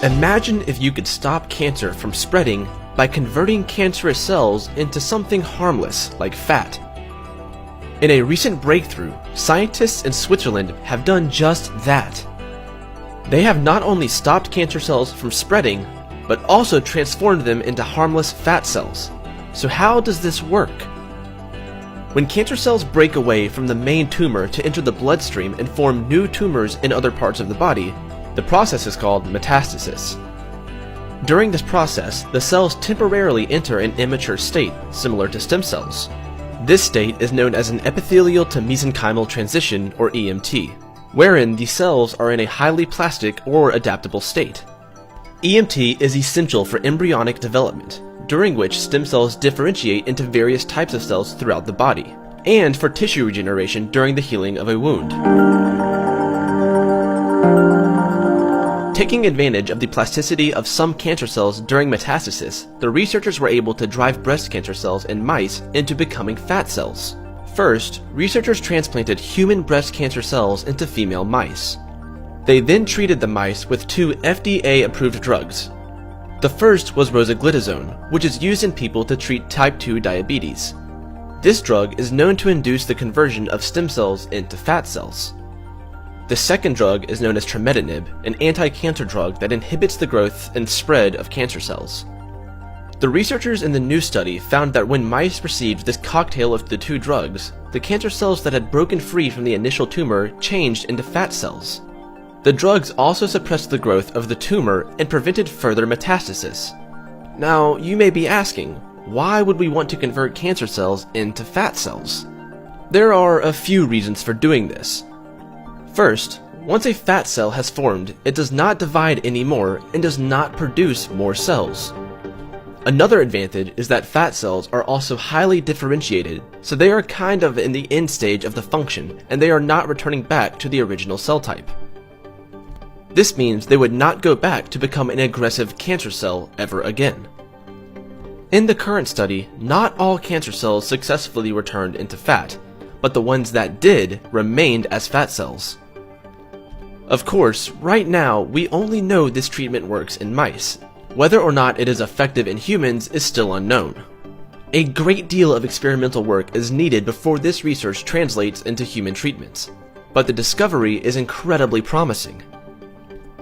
Imagine if you could stop cancer from spreading by converting cancerous cells into something harmless, like fat. In a recent breakthrough, scientists in Switzerland have done just that. They have not only stopped cancer cells from spreading, but also transformed them into harmless fat cells. So how does this work? When cancer cells break away from the main tumor to enter the bloodstream and form new tumors in other parts of the body, the process is called metastasis. During this process, the cells temporarily enter an immature state, similar to stem cells. This state is known as an epithelial to mesenchymal transition, or EMT, wherein the cells are in a highly plastic or adaptable state. EMT is essential for embryonic development, during which stem cells differentiate into various types of cells throughout the body, and for tissue regeneration during the healing of a wound. Taking advantage of the plasticity of some cancer cells during metastasis, the researchers were able to drive breast cancer cells in mice into becoming fat cells. First, researchers transplanted human breast cancer cells into female mice. They then treated the mice with two FDA-approved drugs. The first was rosiglitazone, which is used in people to treat type 2 diabetes. This drug is known to induce the conversion of stem cells into fat cells. The second drug is known as trametinib, an anti-cancer drug that inhibits the growth and spread of cancer cells. The researchers in the new study found that when mice received this cocktail of the two drugs, the cancer cells that had broken free from the initial tumor changed into fat cells. The drugs also suppressed the growth of the tumor and prevented further metastasis. Now, you may be asking, why would we want to convert cancer cells into fat cells? There are a few reasons for doing this. First, once a fat cell has formed, it does not divide anymore and does not produce more cells. Another advantage is that fat cells are also highly differentiated, so they are kind of in the end stage of the function, and they are not returning back to the original cell type. This means they would not go back to become an aggressive cancer cell ever again. In the current study, not all cancer cells successfully returned into fat, but the ones that did remained as fat cells. Of course, right now, we only know this treatment works in mice. Whether or not it is effective in humans is still unknown. A great deal of experimental work is needed before this research translates into human treatments, but the discovery is incredibly promising.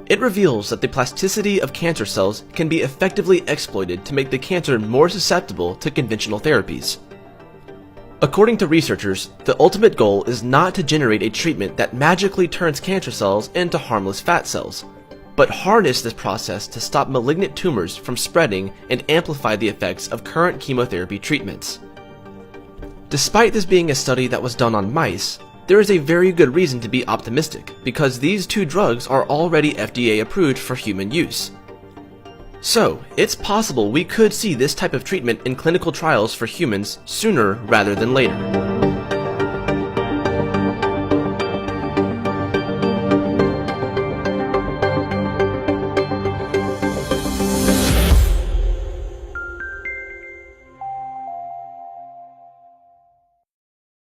It reveals that the plasticity of cancer cells can be effectively exploited to make the cancer more susceptible to conventional therapies. According to researchers, the ultimate goal is not to generate a treatment that magically turns cancer cells into harmless fat cells, but harness this process to stop malignant tumors from spreading and amplify the effects of current chemotherapy treatments. Despite this being a study that was done on mice, there is a very good reason to be optimistic, because these two drugs are already FDA approved for human use. So, it's possible we could see this type of treatment in clinical trials for humans sooner rather than later.